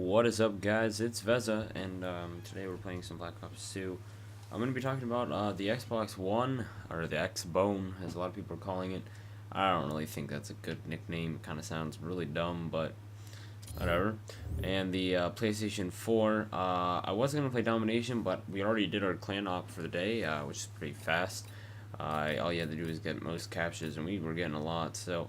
What is up, guys? It's Vezza, and today we're playing some Black Ops 2. I'm going to be talking about the Xbox One, or the X-Bone, as a lot of people are calling it. I don't really think that's a good nickname. It kind of sounds really dumb, but whatever. And the PlayStation 4. I wasn't going to play Domination, but we already did our clan op for the day, which is pretty fast. All you had to do is get most captures, and we were getting a lot, so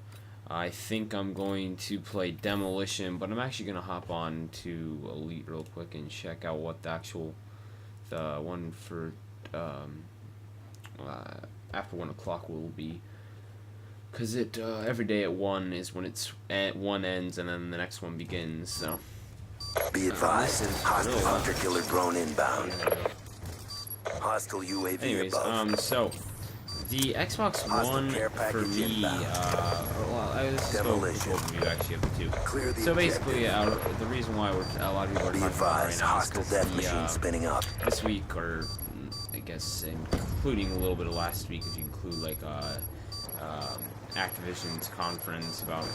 I think I'm going to play Demolition, but I'm actually going to hop on to Elite real quick and check out what the one for after 1 o'clock will be. Because every day at 1 is when at 1 ends and then the next one begins, so. Be advised, hostile hunter-killer drone inbound. Hostile UAV anyways, above. So the Xbox One for me, well, I was just going to overview actually of the two. So basically, the reason why a lot of people are talking about it right now is because this week, or I guess including a little bit of last week, if you include like Activision's conference about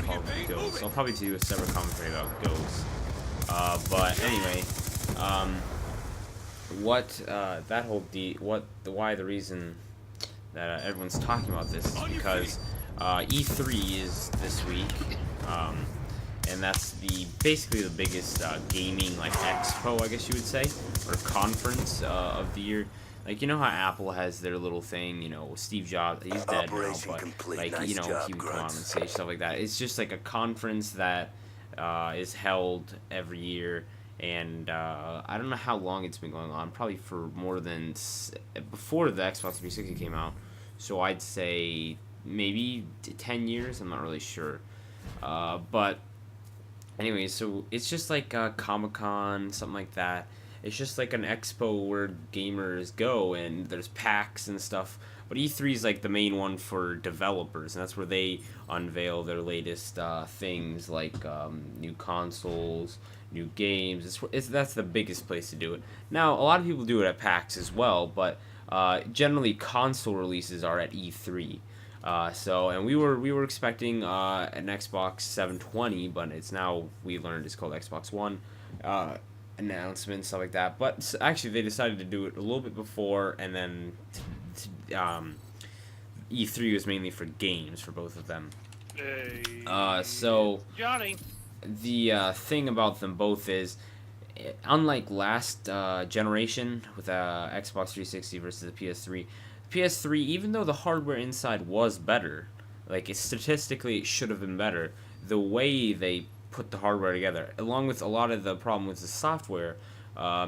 Call of Duty Ghosts. I'll probably do a separate commentary about Ghosts. But anyway, why the reason that everyone's talking about this is because E3 is this week, and that's basically the biggest gaming like expo, I guess you would say, or conference of the year. Like, you know how Apple has their little thing, you know, Steve Jobs, he's dead now, but like, you know, he would come on and say stuff like that. It's just like a conference that is held every year, and I don't know how long it's been going on, probably for more than before the Xbox 360 came out. So I'd say maybe 10 years, I'm not really sure. But anyway, so it's just like Comic-Con, something like that. It's just like an expo where gamers go, and there's PAX and stuff. But E3 is like the main one for developers, and that's where they unveil their latest things, like new consoles, new games. That's the biggest place to do it. Now, a lot of people do it at PAX as well, but generally console releases are at E3. And we were expecting an Xbox 720, but it's now, we learned, it's called Xbox One. Announcements, stuff like that, but actually they decided to do it a little bit before, and then E3 was mainly for games for both of them. So Johnny, the thing about them both is, unlike last generation with Xbox 360 versus the PS3, even though the hardware inside was better, like statistically it should have been better, the way they put the hardware together, along with a lot of the problem with the software,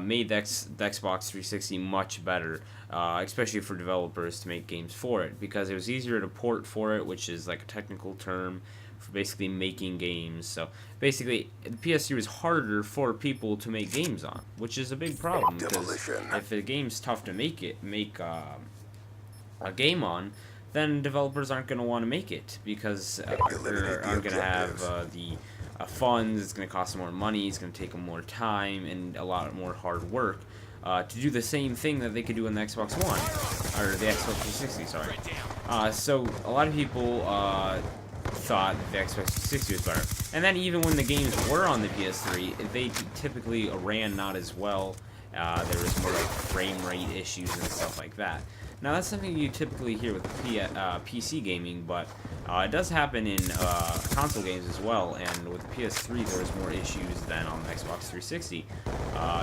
made the Xbox 360 much better, especially for developers to make games for it, because it was easier to port for it, which is like a technical term for basically making games. So basically, the PS3 was harder for people to make games on, which is a big problem, because if a game's tough to make a game on, then developers aren't going to want to make it, because they aren't going to have the funds. It's going to cost them more money, it's going to take them more time and a lot more hard work to do the same thing that they could do on the Xbox One, or the Xbox 360, sorry. So a lot of people thought that the Xbox 360 was better. And then even when the games were on the PS3, they typically ran not as well. There was more like frame rate issues and stuff like that. Now, that's something you typically hear with PC gaming, but it does happen in console games as well, and with the PS3 there was more issues than on the Xbox 360,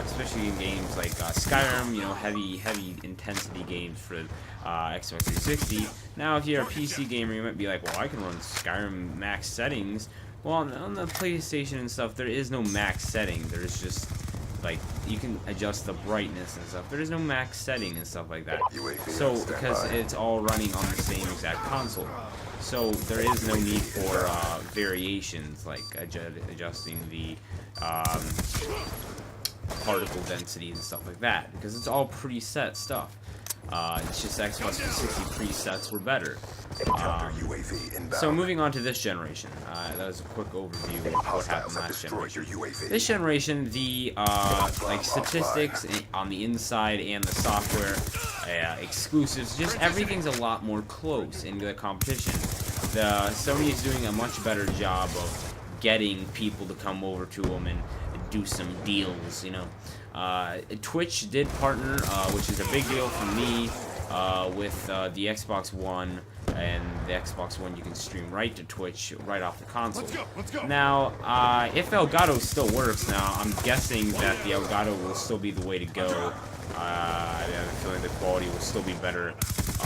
especially in games like Skyrim, you know, heavy intensity games for Xbox 360. Now, if you're a PC gamer, you might be like, well, I can run Skyrim max settings. Well, on the PlayStation and stuff, there is no max setting. There's just, like, you can adjust the brightness and stuff. There is no max setting and stuff like that. So, because it's all running on the same exact console. So, there is no need for variations, like adjusting the particle density and stuff like that, because it's all preset stuff. It's just Xbox 360 presets were better. So moving on to this generation, that was a quick overview of what happened last generation. This generation, the like statistics on the inside and the software, exclusives, just everything's a lot more close in the competition. Sony is doing a much better job of getting people to come over to them and do some deals, you know. Twitch did partner, which is a big deal for me, with the Xbox One. And the Xbox One, you can stream right to Twitch, right off the console. Let's go. Now, if Elgato still works now, I'm guessing that the Elgato will still be the way to go. I have a feeling the quality will still be better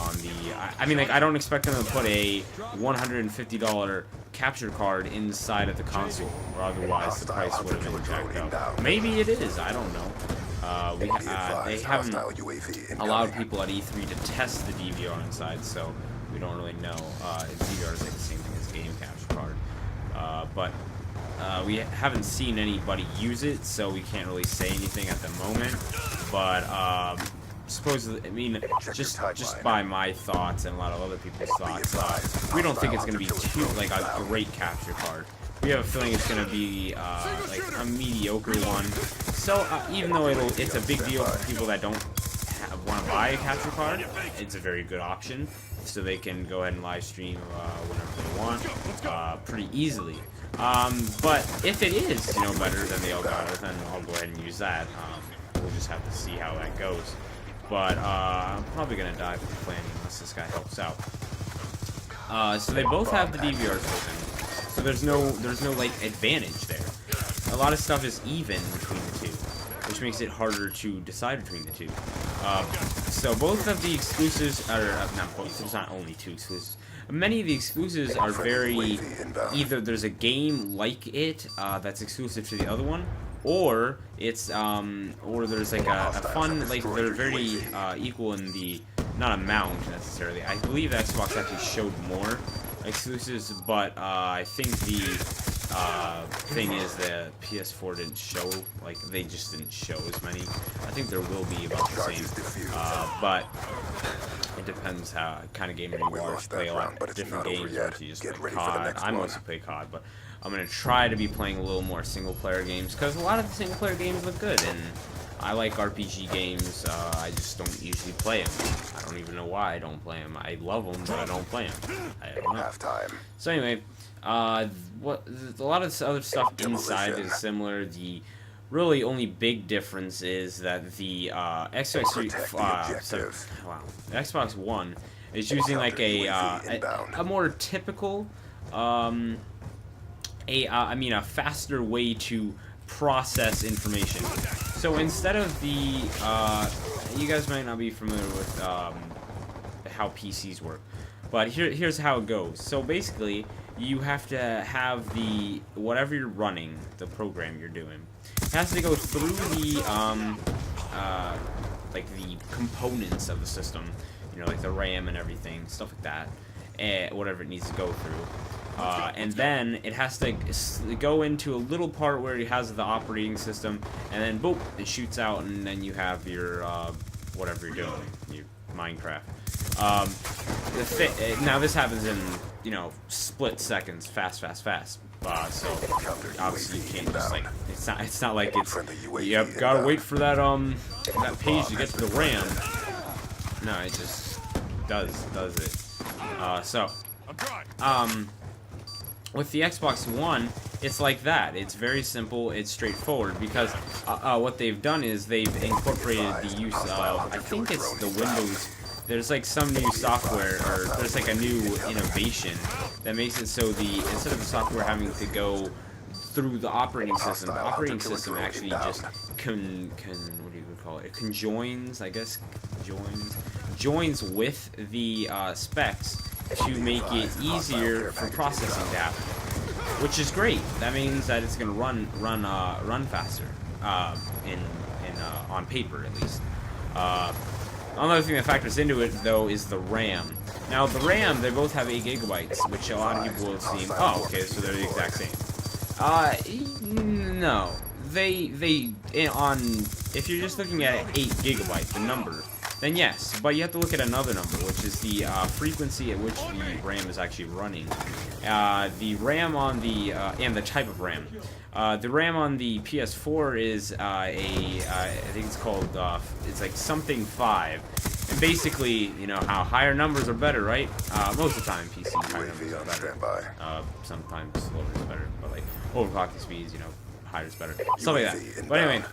on the... I mean, like, I don't expect them to put a $150 capture card inside of the console, or otherwise the price would have been jacked up. Maybe it is, I don't know. They haven't allowed people at E3 to test the DVR inside, so we don't really know. DVR is like the same thing as game capture card, but we haven't seen anybody use it, so we can't really say anything at the moment. But supposedly, I mean, just by my thoughts and a lot of other people's thoughts, we don't think it's going to be too like a great capture card. We have a feeling it's going to be like a mediocre one. So even though it's a big deal for people that don't want to buy a capture card, it's a very good option, so they can go ahead and live stream whenever they want, pretty easily. But if it is, you know, better than the Elgato, then I'll go ahead and use that. We'll just have to see how that goes. But I'm probably gonna die from planning unless this guy helps out. So they both have the DVRs open, so there's no like advantage there. A lot of stuff is even between the two, which makes it harder to decide between the two. So both of the exclusives are not both. There's not only two exclusives. Many of the exclusives are very either there's a game like it that's exclusive to the other one, or it's or there's like a fun, like they're very equal in the not amount necessarily. I believe Xbox actually showed more exclusives, but I think the thing is that PS4 didn't show, like they just didn't show as many. I think there will be about the same, but it depends how kind of gamer you are. If you play a lot of different games, or if you just play COD. I mostly play COD, but I'm gonna try to be playing a little more single player games because a lot of the single player games look good, and I like RPG games. I just don't usually play them. I don't even know why I don't play them. I love them, but I don't play them. I don't know. So anyway, a lot of this other stuff inside is similar. The really only big difference is that the Xbox One is using like a more typical, a faster way to process information. So instead of the, you guys might not be familiar with how PCs work, but here's how it goes. So basically, you have to have the whatever you're running, the program you're doing, it has to go through the like the components of the system, you know, like the RAM and everything, stuff like that, and whatever it needs to go through. And then it has to go into a little part where it has the operating system, and then boom, it shoots out, and then you have your whatever you're doing, your Minecraft. Now this happens in, you know, split seconds, fast. So obviously you can't just like it's not like it's you gotta wait for that that page to get to the RAM. No, it just does it. With the Xbox One, it's like that. It's very simple. It's straightforward because what they've done is they've incorporated the use of, I think it's the Windows. There's like some new software, or there's like a new innovation that makes it so instead of the software having to go through the operating system, the operating system actually just what do you call it? It conjoins, I guess, joins with the specs to make it easier for processing to happen, which is great. That means that it's gonna run faster, on paper at least. Another thing that factors into it though is the RAM. Now the RAM, they both have 8 GB, which a lot of people will seem, oh, okay, so they're the exact same. No, if you're just looking at 8 GB, the number, then yes, but you have to look at another number, which is the frequency at which the RAM is actually running. The RAM on the, and the type of RAM. The RAM on the PS4 is I think it's called, it's like something 5. And basically, you know, how higher numbers are better, right? Most of the time, PC higher numbers are better. Sometimes lower is better, but like overclocking speeds, you know, higher is better. Stuff like that. But anyway,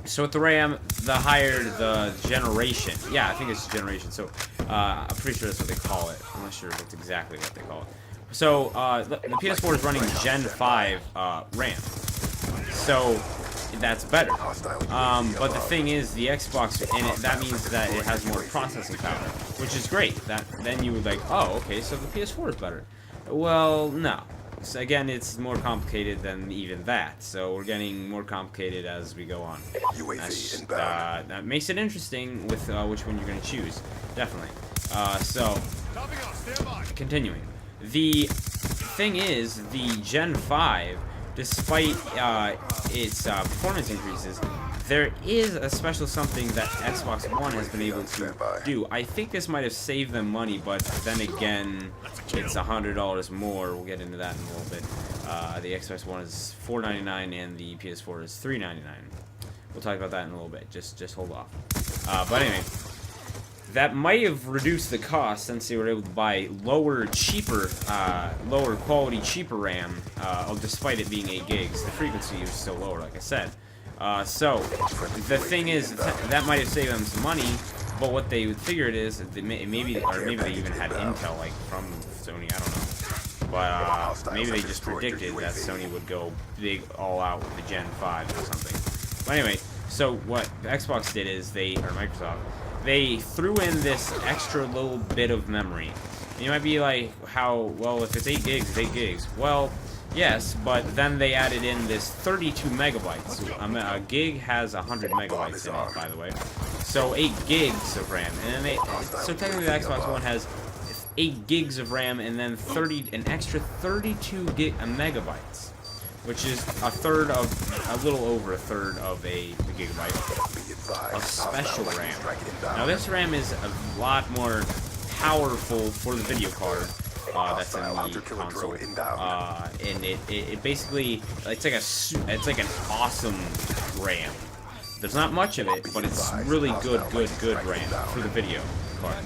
so with the RAM, the higher the generation. Yeah, I think it's generation. So I'm pretty sure that's what they call it. I'm not sure if that's exactly what they call it. So the PS4 is running Gen 5 RAM. So that's better. But the thing is, the Xbox, and that means that it has more processing power, which is great. Then you would like, oh, okay, so the PS4 is better. Well, no. So again, it's more complicated than even that. So we're getting more complicated as we go on. That makes it interesting with which one you're going to choose. Definitely. So, continuing. The thing is, the Gen 5, despite its performance increases, there is a special something that Xbox One has been able to do. I think this might have saved them money, but then again, it's $100 more. We'll get into that in a little bit. The Xbox One is $499 and the PS4 is $399. We'll talk about that in a little bit. Just hold off. But anyway, that might have reduced the cost since they were able to buy lower quality, cheaper RAM, despite it being 8 gigs. The frequency is still lower, like I said. So the thing is, that might have saved them some money, but what they figured is that maybe they even had intel, like from Sony, I don't know. But maybe they just predicted that Sony would go big all out with the Gen 5 or something. But anyway, so what Xbox did is or Microsoft, they threw in this extra little bit of memory. And you might be like, well, if it's 8 gigs, it's 8 gigs. Well, yes, but then they added in this 32 megabytes. A gig has 100 megabytes in it, by the way. So 8 gigs of RAM. And then so technically the Xbox One has 8 gigs of RAM and then an extra 32 megabytes, which is a little over a third of a gigabyte of special RAM. Now this RAM is a lot more powerful for the video card that's in the console, and it basically it's like an awesome RAM. There's not much of it, but it's really good RAM for the video card.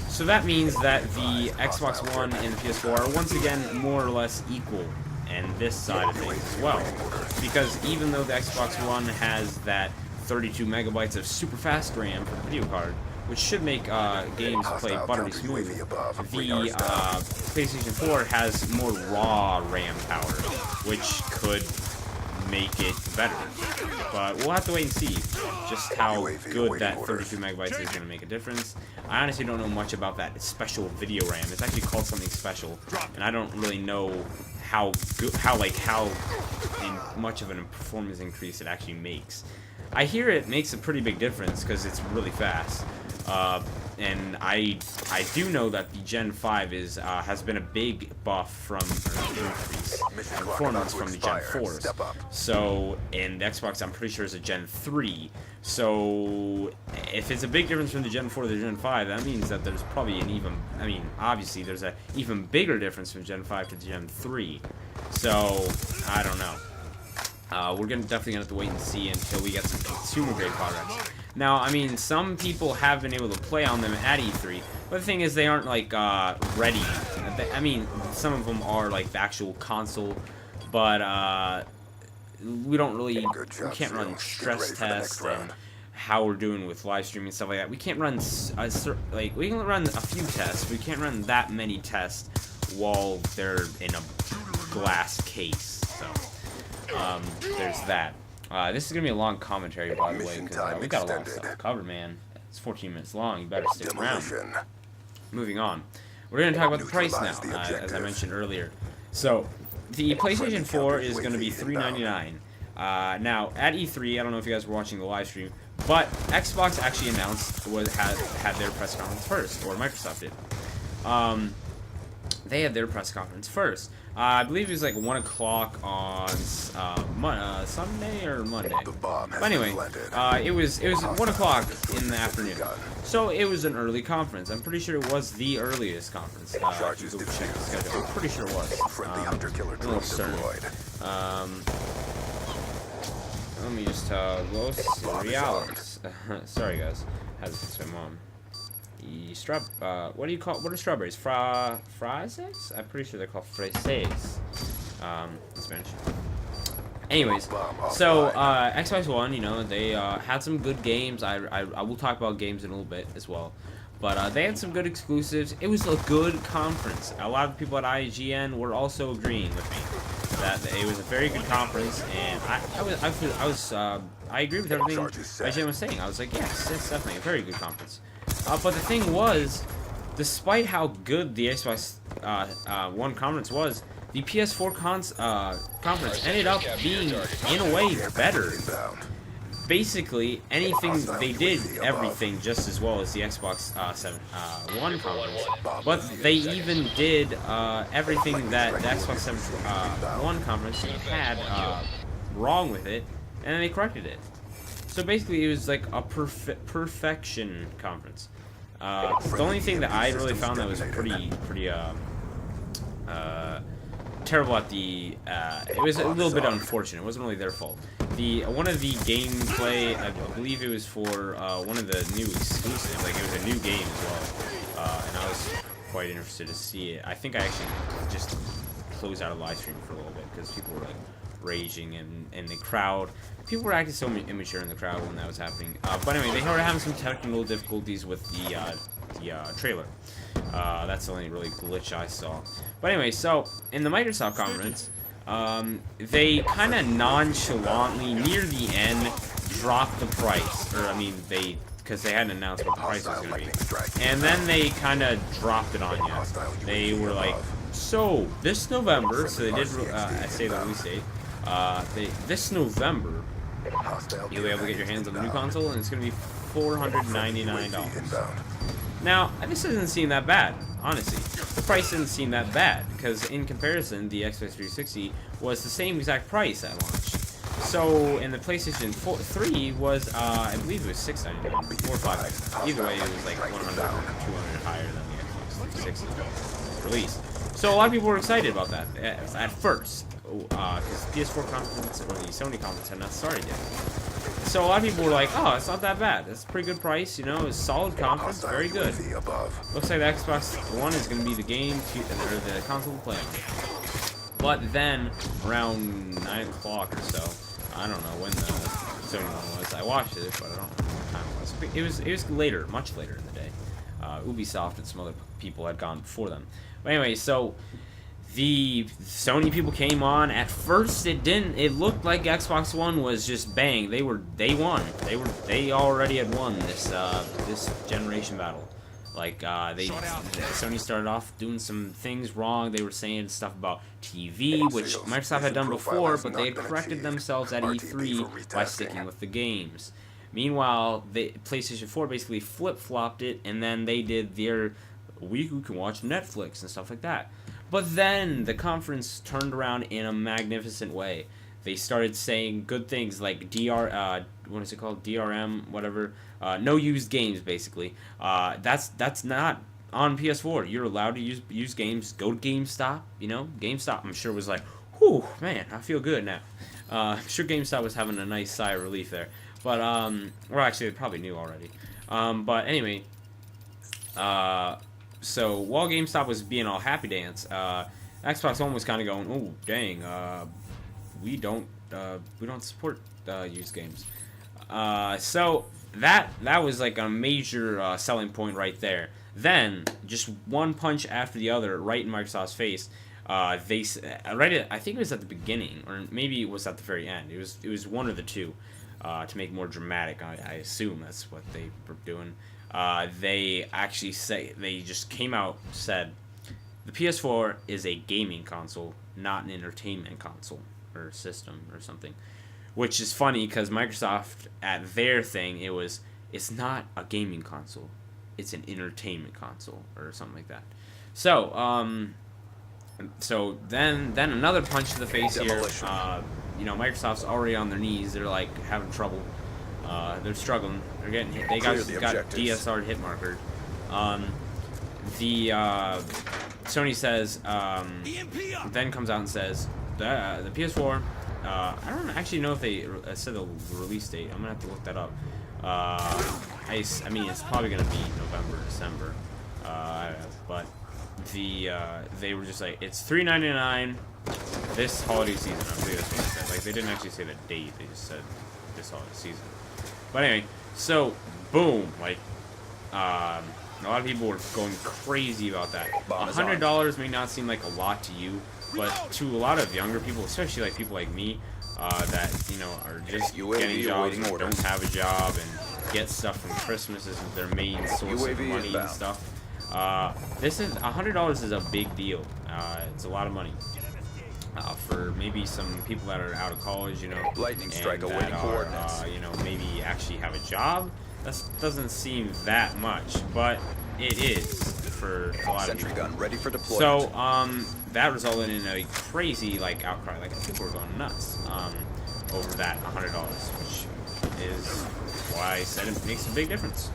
So that means that the Xbox One and the PS4 are once again more or less equal, and this side of things as well, because even though the Xbox One has that 32 megabytes of super fast RAM for the video card, which should make games play buttery smooth, the PlayStation 4 has more raw RAM power, which could make it better. But we'll have to wait and see just how good that 32 megabytes is going to make a difference. I honestly don't know much about that special video RAM. It's actually called something special, and I don't really know how much of a performance increase it actually makes. I hear it makes a pretty big difference because it's really fast, and I do know that the Gen 5 has been a big buff from increase in performance from the Gen 4s. So, and the Xbox, I'm pretty sure, is a Gen 3. So, if it's a big difference from the Gen 4 to the Gen 5, that means that there's probably obviously there's an even bigger difference from Gen 5 to Gen 3. So, I don't know. We're definitely gonna have to wait and see until we get some consumer grade products. Now, I mean, some people have been able to play on them at E3, but the thing is, they aren't like ready. I mean, some of them are like the actual console, but we can't run stress tests and how we're doing with live streaming and stuff like that. We can't run we can run a few tests. We can't run that many tests while they're in a glass case. So. There's that. This is gonna be a long commentary, by the way, because we got a lot of stuff to cover, man. It's 14 minutes long. You better stick around. Moving on, we're gonna talk about the price now, as I mentioned earlier. So, the PlayStation 4 is gonna be $399. Now at E3, I don't know if you guys were watching the live stream, but Xbox actually announced had their press conference first, or Microsoft did. They had their press conference first. I believe it was like 1 o'clock on Sunday or Monday. But anyway, it was 1 o'clock in the afternoon. So it was an early conference. I'm pretty sure it was the earliest conference. Check the schedule. I'm pretty sure it was. I'm a little certain. Let me just Los Reales. Sorry guys, had to fix my mom. What are strawberries? Fraises? I'm pretty sure they're called fraises. In Spanish. Anyways, so Xbox One, you know, they had some good games. I will talk about games in a little bit as well. But they had some good exclusives. It was a good conference. A lot of people at IGN were also agreeing with me that it was a very good conference, and I agree with everything IGN was saying. I was like, yes, it's definitely a very good conference. But the thing was, despite how good the Xbox One conference was, the PS4 conference ended up being, in a way, better. Basically, anything they did everything just as well as the Xbox One conference, but they even did everything that the Xbox One conference had wrong with it, and then they corrected it. So basically, it was like a perfection conference. The only thing that I really found that was pretty terrible at the it was a little bit unfortunate. It wasn't really their fault. One of the gameplay, I believe it was for one of the new exclusives. Like, it was a new game as well, and I was quite interested to see it. I think I actually just closed out a live stream for a little bit because people were like raging, and the crowd, people were acting so immature in the crowd when that was happening. But anyway, they were having some technical difficulties with the trailer. That's the only really glitch I saw. But anyway, so in the Microsoft conference, they kind of nonchalantly near the end dropped the price, or I mean, because they hadn't announced what the price was going to be, and then they kind of dropped it on you. They were like, so this November, so they did say the release date. This November, you'll be able to get your hands on the new console, and it's going to be $499. Now, this doesn't seem that bad, honestly. The price didn't seem that bad, because in comparison, the Xbox 360 was the same exact price at launch. So, and the PlayStation 3 was, I believe it was $699, or $599. Either way, it was like 100 or 200 higher than the Xbox 360 release. So a lot of people were excited about that at first, because PS4 conference, or the Sony conference, had not started yet. So a lot of people were like, oh, it's not that bad. That's a pretty good price, you know, it's a solid conference, very good. Looks like the Xbox One is going to be the game, or the console to play on. But then, around 9 o'clock or so, I don't know when the Sony one was. I watched it, but I don't remember what time it was. It was later, much later in the day. Ubisoft and some other people had gone before them. But anyway, so the Sony people came on. At first, it didn't. It looked like Xbox One was just bang. They won. They already had won this generation battle. Like Sony started off doing some things wrong. They were saying stuff about TV, which Microsoft had done before, but they had corrected themselves at E3 by sticking with the games. Meanwhile, the PlayStation 4 basically flip-flopped it, and then they did their we can watch Netflix and stuff like that. But then the conference turned around in a magnificent way. They started saying good things like what is it called? DRM, whatever. No used games, basically. That's not on PS4. You're allowed to use games. Go to GameStop, you know? GameStop, I'm sure, was like, whew, man, I feel good now. I'm sure GameStop was having a nice sigh of relief there. But, or actually, they probably knew already. But anyway, so while GameStop was being all happy dance, Xbox One was kind of going, oh, dang, we don't support used games. So that was like a major selling point right there. Then, just one punch after the other, right in Microsoft's face, I think it was at the beginning, or maybe it was at the very end. It was one of the two, to make it more dramatic. I assume that's what they were doing. They actually they just came out, said, the PS4 is a gaming console, not an entertainment console or system or something. Which is funny because Microsoft, at their thing, it's not a gaming console, it's an entertainment console or something like that. So, so then another punch to the face here. You know, Microsoft's already on their knees. They're like having trouble. They're struggling. They're getting hit. They got DSR hit markered. Sony says, then comes out and says the PS4. I don't actually know if they said the release date. I'm gonna have to look that up. I mean, it's probably gonna be November, December. But they were just like, it's $399 this holiday season. I believe that's what it said. Like, they didn't actually say the date. They just said this holiday season. But anyway, so, boom. Like, a lot of people were going crazy about that. $100 may not seem like a lot to you, but to a lot of younger people, especially like people like me, that, you know, are just getting jobs and don't have a job and get stuff from Christmas as their main source of money and stuff. This is $100 is a big deal. It's a lot of money. For maybe some people that are out of college, you know, lightning strike and awaiting that coordinates. are, you know, maybe actually have a job. That doesn't seem that much, but it is for a lot of people. Gun ready for deployment. So, that resulted in a crazy, like, outcry. Like, people were going nuts, over that $100, which is why I said it makes a big difference.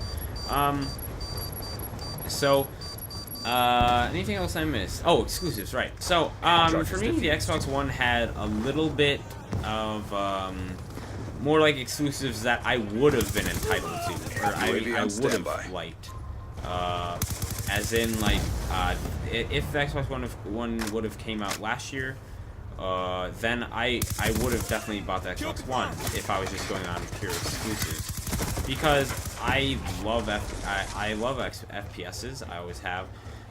Anything else I missed? Oh, exclusives, right. So, for me, the Xbox One had a little bit of, more like exclusives that I would have been entitled to, or I would have liked. As in, like, if the Xbox One would have came out last year, then I would have definitely bought the Xbox One if I was just going on pure exclusives, because I love FPSs. I always have.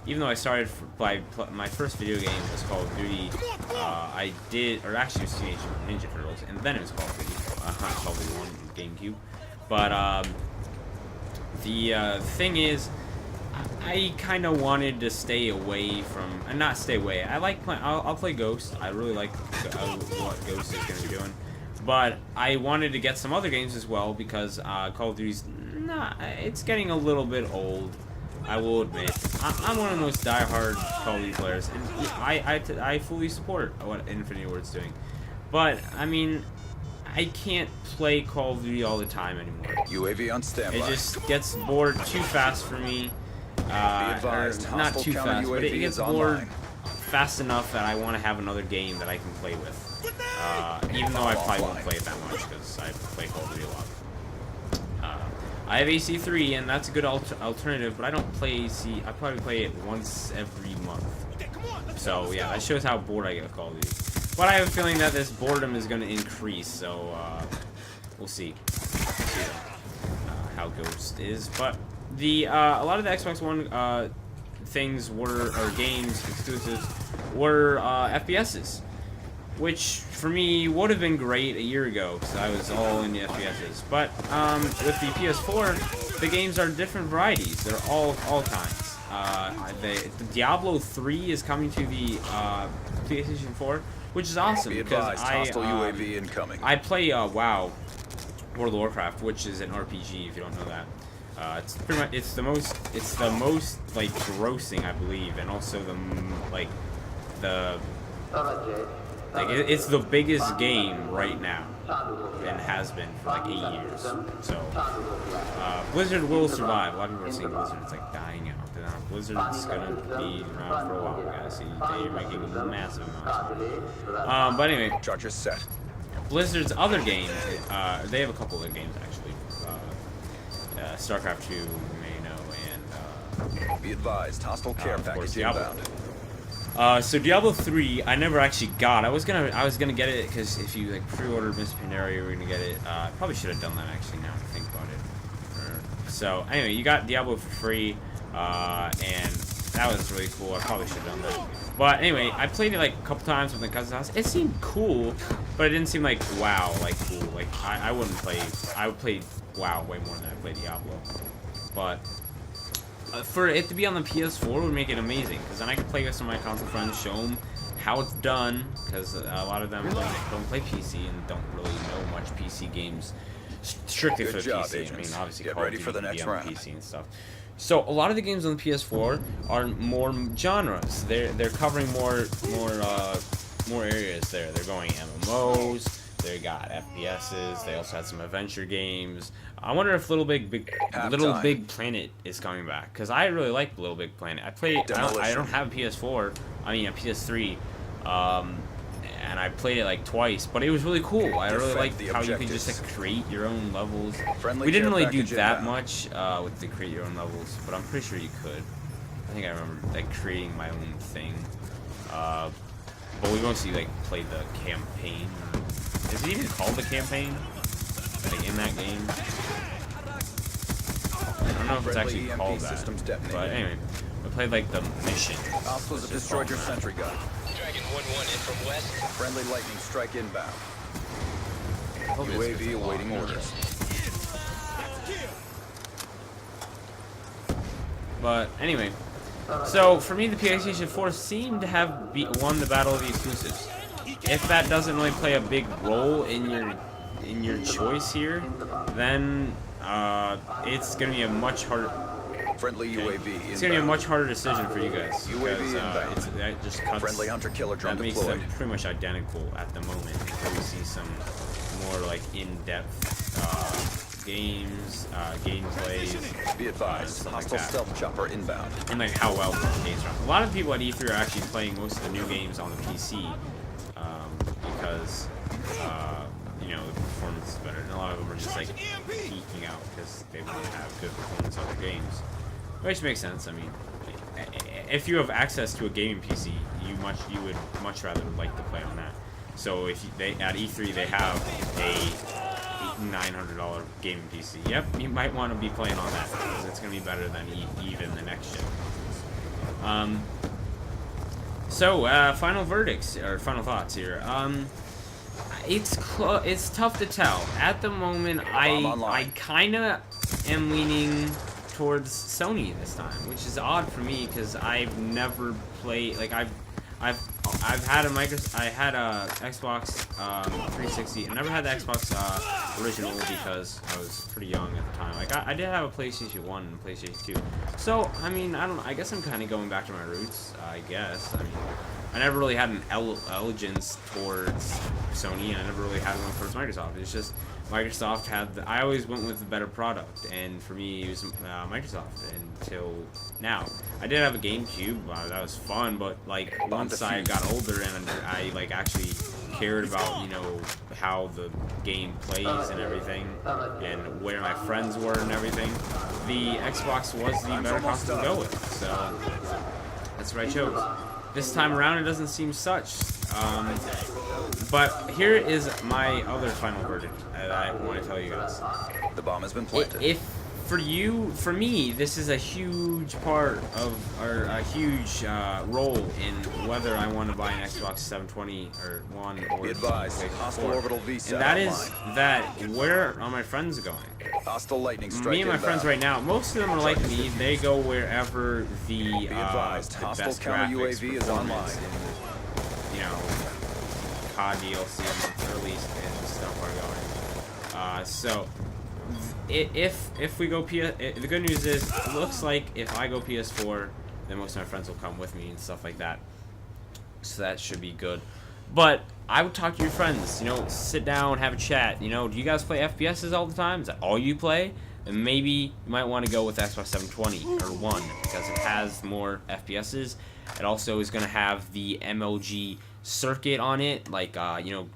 Even though I started my first video game was Call of Duty, I did, or actually it was Teenage Ninja Turtles, and then it was Call of Duty, Call of Duty 1 GameCube. But the thing is, I kind of wanted to stay away from, and not stay away. I like playing. I'll play Ghost. I really like what Ghost is going to be doing. But I wanted to get some other games as well because Call of Duty's it's getting a little bit old. I will admit, I'm one of those die-hard Call of Duty players, and I fully support what Infinity Ward's doing. But I mean, I can't play Call of Duty all the time anymore. UAV on standby. It just gets bored too fast for me. Not too fast, but it gets bored fast enough that I want to have another game that I can play with. Even though I probably won't play it that much because I play Call of Duty a lot. I have AC3, and that's a good alternative, but I don't play AC. I probably play it once every month. So yeah, that shows how bored I get with Call of Duty. But I have a feeling that this boredom is going to increase, so we'll see. How Ghost is. But the a lot of the Xbox One things were, or games exclusives were FPSs, which for me would have been great a year ago because I was all in the FPSs. But with the PS4, the games are different varieties. They're all kinds. The Diablo 3 is coming to the PlayStation 4, which is awesome because UAV incoming. I play WoW, World of Warcraft, which is an RPG. If you don't know that. It's pretty much it's the most like grossing, I believe, and also it's the biggest game right now, and has been for like 8 years. So Blizzard will survive. A lot of people are saying Blizzard's like dying out. Blizzard's gonna be around for a while, guys. See, they're making massive amounts. But anyway, Charger set. Blizzard's other games, they have a couple of games actually. StarCraft 2, you may know, and be advised, hostile care package inbound. So Diablo 3, I never actually got. I was gonna get it because if you like pre-order Miss Pandaria, you were gonna get it. I probably should have done that actually. Now I think about it. So anyway, you got Diablo for free, and that was really cool. I probably should have done that. But anyway, I played it like a couple times with my cousin's house. It seemed cool, but it didn't seem like wow, like cool. Like I wouldn't play. I would play WoW way more than I play Diablo. But for it to be on the PS4 would make it amazing, because then I could play with some of my console friends, show them how it's done, because a lot of them don't play PC and don't really know much PC games strictly for the PC. I mean, obviously Call of Duty for the next round. PC and stuff. So a lot of the games on the PS4 are more genres. They're covering more areas there. They're going MMOs. They got FPSs. They also had some adventure games. I wonder if Little Big Planet is coming back, because I really like Little Big Planet. I don't have a PS4. I mean a PS3, and I played it like twice, but it was really cool. I really liked how you could just like create your own levels. We didn't really do that much with the create your own levels, but I'm pretty sure you could. I think I remember like creating my own thing. but we mostly like played the campaign. Is it even called the campaign? Like in that game? I don't know if it's actually called that. But anyway, we played like the mission. Hostiles have destroyed your sentry gun. Dragon 1-1 in from west. Friendly lightning strike inbound. UAV awaiting orders. But anyway, so for me, the PlayStation 4 seemed to have won the battle of the exclusives. If that doesn't really play a big role in your choice here, then it's gonna be a much harder. Friendly UAV. It's gonna be a much harder decision for you guys because that just cuts. Friendly hunter killer drone that makes deployed. them pretty much identical at the moment. Until we see some more like in-depth games, gameplays. Be advised, hostile stealth chopper inbound. And like how well the games run. A lot of people at E3 are actually playing most of the new games on the PC because you know the performance is better, and a lot of them are just like geeking out because they don't have good performance on their games, which makes sense. I mean, if you have access to a gaming PC, you would much rather like to play on that. So if they at E3 they have a $900 gaming PC, yep, you might want to be playing on that because it's going to be better than even the next gen. So final verdicts or final thoughts here. It's tough to tell at the moment. I kind of am leaning towards Sony this time, which is odd for me because I've never played like I've had a Xbox 360. I never had the Xbox original because I was pretty young at the time. Like I did have a PlayStation 1 and a PlayStation 2. So I mean, I don't know. I guess I'm kind of going back to my roots. I guess. I mean, I never really had an allegiance towards Sony. I never really had one towards Microsoft. It's just Microsoft had. I always went with the better product, and for me, it was Microsoft until now. I did have a GameCube. That was fun, but like once I got older and I like actually cared about how the game plays and everything, and where my friends were and everything, the Xbox was the better console to go with. So that's what I chose. This time around, it doesn't seem such. But here is my other final verdict that I want to tell you guys. The bomb has been planted. For me, this is a huge part of, or a huge role in whether I want to buy an Xbox 720 or one or Be advised, hostile orbital VSAT and that is that where are my friends going? Hostile lightning strike Me and my inbound. friends right now, most of them are like me. They go wherever the advised, hostile best counter graphics UAV is online. and, COD DLC release and stuff are going. So if we go the good news is it looks like if I go PS4, then most of my friends will come with me and stuff like that. So that should be good. But I would talk to your friends, sit down, have a chat. Do you guys play FPSs all the time? Is that all you play? Then maybe you might want to go with Xbox 720 or 1 because it has more FPSs. It also is going to have the MLG circuit on it, like the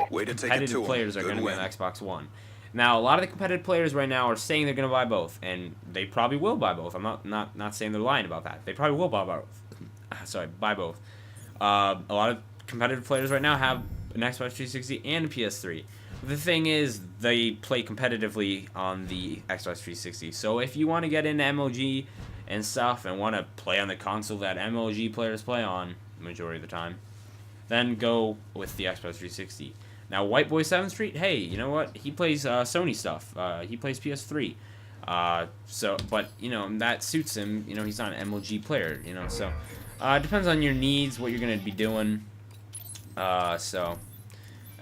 competitive players are going to be on Xbox One. Now, a lot of the competitive players right now are saying they're going to buy both, and they probably will buy both. I'm not saying they're lying about that. They probably will buy both. Buy both. A lot of competitive players right now have an Xbox 360 and a PS3. The thing is, they play competitively on the Xbox 360. So if you want to get into MLG and stuff and want to play on the console that MLG players play on the majority of the time, then go with the Xbox 360. Now, White Boy 7th Street, hey, you know what? He plays Sony stuff. He plays PS3. But that suits him. He's not an MLG player. So it depends on your needs, what you're gonna be doing.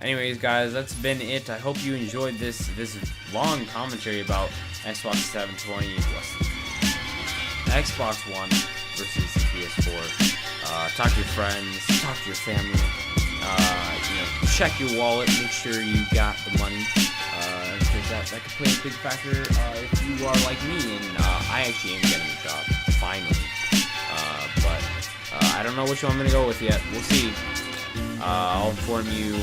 Anyways, guys, that's been it. I hope you enjoyed this long commentary about Xbox 720, Xbox One versus the PS4. Talk to your friends, talk to your family. Check your wallet, make sure you got the money, because that could play a big factor if you are like me, and I actually am getting a job, finally. But I don't know which one I'm going to go with yet. We'll see. I'll inform you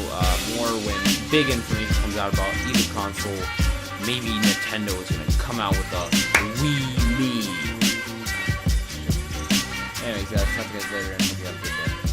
more when big information comes out about either console. Maybe Nintendo is going to come out with a Wii Me. Anyways, guys, talk to you guys later, and hope you have a good day.